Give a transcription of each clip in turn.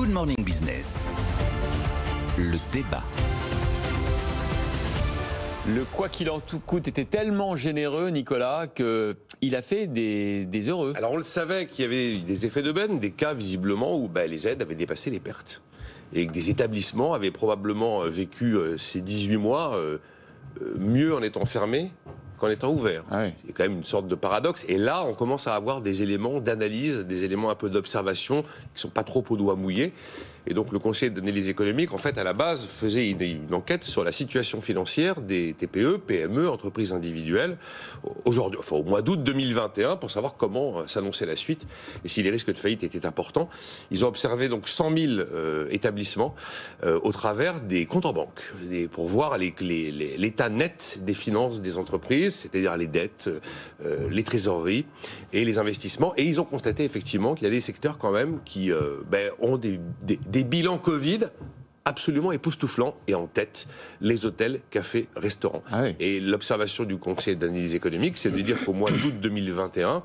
Good Morning Business. Le débat. Le quoi qu'il en coûte était tellement généreux, Nicolas, qu'il a fait des heureux. Alors on le savait qu'il y avait des effets d'aubaine, des cas visiblement où les aides avaient dépassé les pertes. Et que des établissements avaient probablement vécu ces 18 mois mieux en étant fermés qu'en étant ouverts. Ah oui. C'est quand même une sorte de paradoxe. Et là, on commence à avoir des éléments d'analyse, des éléments un peu d'observation qui ne sont pas trop au doigt mouillé. Et donc le Conseil d'analyse économique, en fait, à la base, faisait une enquête sur la situation financière des TPE, PME, entreprises individuelles, aujourd'hui, enfin, au mois d'août 2021, pour savoir comment s'annonçait la suite et si les risques de faillite étaient importants. Ils ont observé donc 100 000 établissements au travers des comptes en banque, pour voir l'état net des finances des entreprises, c'est-à-dire les dettes, les trésoreries et les investissements. Et ils ont constaté effectivement qu'il y a des secteurs quand même qui ont des bilans Covid absolument époustouflants, et en tête, les hôtels, cafés, restaurants. Ah oui. Et l'observation du Conseil d'analyse économique, c'est de dire qu'au mois d'août 2021,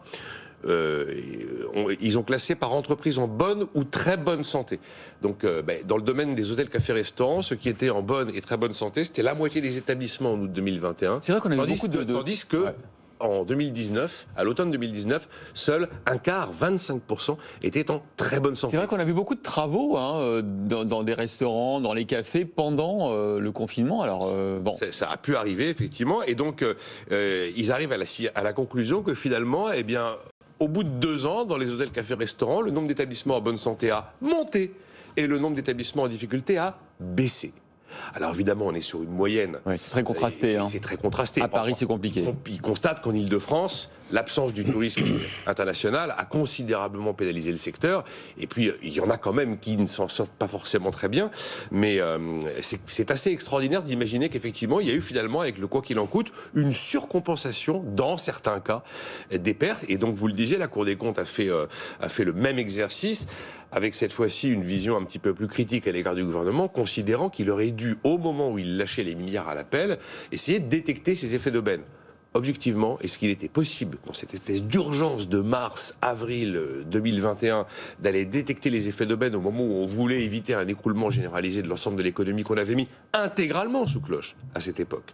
ils ont classé par entreprise en bonne ou très bonne santé. Donc, dans le domaine des hôtels, cafés, restaurants, ceux qui étaient en bonne et très bonne santé, c'était la moitié des établissements en août 2021. C'est vrai qu'on a eu beaucoup de... Tandis que... Ouais. En 2019, à l'automne 2019, seul un quart, 25%, étaient en très bonne santé. C'est vrai qu'on a vu beaucoup de travaux dans des restaurants, dans les cafés, pendant le confinement. Alors, bon. Ça a pu arriver, effectivement. Et donc, ils arrivent à la conclusion que finalement, eh bien, au bout de 2 ans, dans les hôtels, cafés, restaurants, le nombre d'établissements en bonne santé a monté et le nombre d'établissements en difficulté a baissé. Alors évidemment, on est sur une moyenne. Ouais, c'est très contrasté. C'est très contrasté. À Paris, c'est compliqué. Ils constatent qu'en Ile-de-France, l'absence du tourisme international a considérablement pénalisé le secteur. Et puis, il y en a quand même qui ne s'en sortent pas forcément très bien. Mais c'est assez extraordinaire d'imaginer qu'effectivement, il y a eu finalement, avec le quoi qu'il en coûte, une surcompensation, dans certains cas, des pertes. Et donc, vous le disiez, la Cour des comptes a fait le même exercice, avec cette fois-ci une vision un petit peu plus critique à l'égard du gouvernement, considérant qu'il aurait dû, au moment où il lâchait les milliards à l'appel, essayer de détecter ces effets d'aubaine. Objectivement, est-ce qu'il était possible, dans cette espèce d'urgence de mars-avril 2021, d'aller détecter les effets d'aubaine au moment où on voulait éviter un écroulement généralisé de l'ensemble de l'économie qu'on avait mis intégralement sous cloche à cette époque?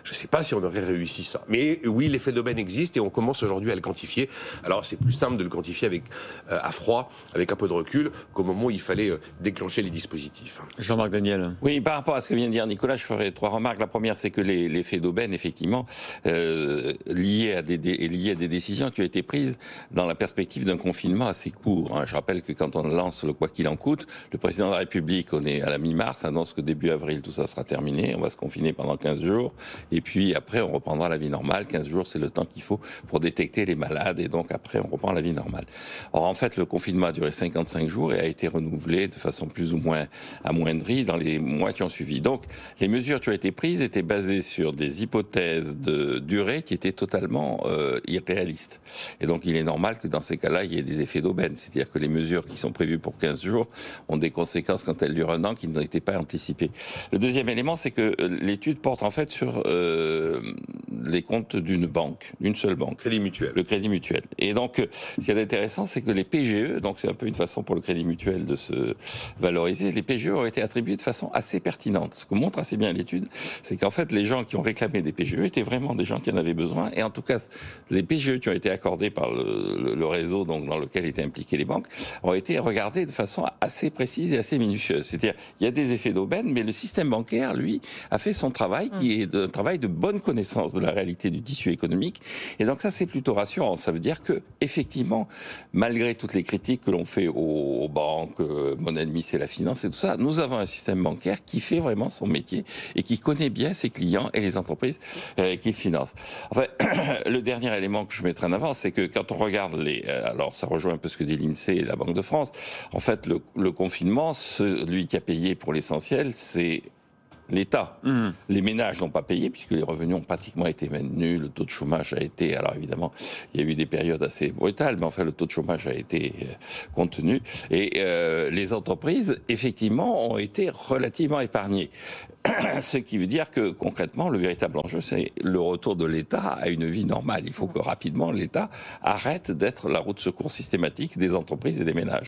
Je ne sais pas si on aurait réussi ça. Mais oui, l'effet d'aubaine existe et on commence aujourd'hui à le quantifier. Alors c'est plus simple de le quantifier à froid, avec un peu de recul, qu'au moment où il fallait déclencher les dispositifs. Jean-Marc Daniel. Oui, par rapport à ce que vient de dire Nicolas, je ferai 3 remarques. La première, c'est que l'effet d'aubaine, effectivement, lié à des décisions qui ont été prises dans la perspective d'un confinement assez court. Je rappelle que quand on lance le quoi qu'il en coûte, le président de la République, on est à la mi-mars, annonce que début avril, tout ça sera terminé. On va se confiner pendant 15 jours. Et puis après, on reprendra la vie normale. 15 jours, c'est le temps qu'il faut pour détecter les malades. Et donc après, on reprend la vie normale. Or, en fait, le confinement a duré 55 jours et a été renouvelé de façon plus ou moins amoindrie dans les mois qui ont suivi. Donc, les mesures qui ont été prises étaient basées sur des hypothèses de durée qui étaient totalement irréalistes. Et donc, il est normal que dans ces cas-là, il y ait des effets d'aubaine. C'est-à-dire que les mesures qui sont prévues pour 15 jours ont des conséquences quand elles durent 1 an qui n'ont été pas anticipées. Le deuxième élément, c'est que l'étude porte en fait sur les comptes d'une banque, d'une seule banque. Crédit Mutuel. Le Crédit Mutuel. Et donc, ce qui est intéressant, c'est que les PGE, donc c'est un peu une façon pour le Crédit Mutuel de se valoriser, les PGE ont été attribués de façon assez pertinente. Ce que montre assez bien l'étude, c'est qu'en fait, les gens qui ont réclamé des PGE étaient vraiment des gens qui en avaient besoin. Et en tout cas, les PGE qui ont été accordés par le réseau donc, dans lequel étaient impliquées les banques ont été regardés de façon assez précise et assez minutieuse. C'est-à-dire, il y a des effets d'aubaine, mais le système bancaire, lui, a fait son travail, qui est un travail de bonne connaissance de la réalité du tissu économique. Et donc ça, c'est plutôt rassurant. Ça veut dire que, effectivement, malgré toutes les critiques que l'on fait aux banques, mon ennemi c'est la finance et tout ça, nous avons un système bancaire qui fait vraiment son métier et qui connaît bien ses clients et les entreprises qu'il finance. Enfin, le dernier élément que je mettrai en avant, c'est que quand on regarde alors ça rejoint un peu ce que dit l'INSEE et la Banque de France, en fait, le confinement, celui qui a payé pour l'essentiel, c'est l'État. Les ménages n'ont pas payé puisque les revenus ont pratiquement été maintenus, le taux de chômage a été, alors évidemment, il y a eu des périodes assez brutales, mais enfin le taux de chômage a été contenu et les entreprises, effectivement, ont été relativement épargnées. Ce qui veut dire que, concrètement, le véritable enjeu, c'est le retour de l'État à une vie normale. Il faut que rapidement l'État arrête d'être la roue de secours systématique des entreprises et des ménages.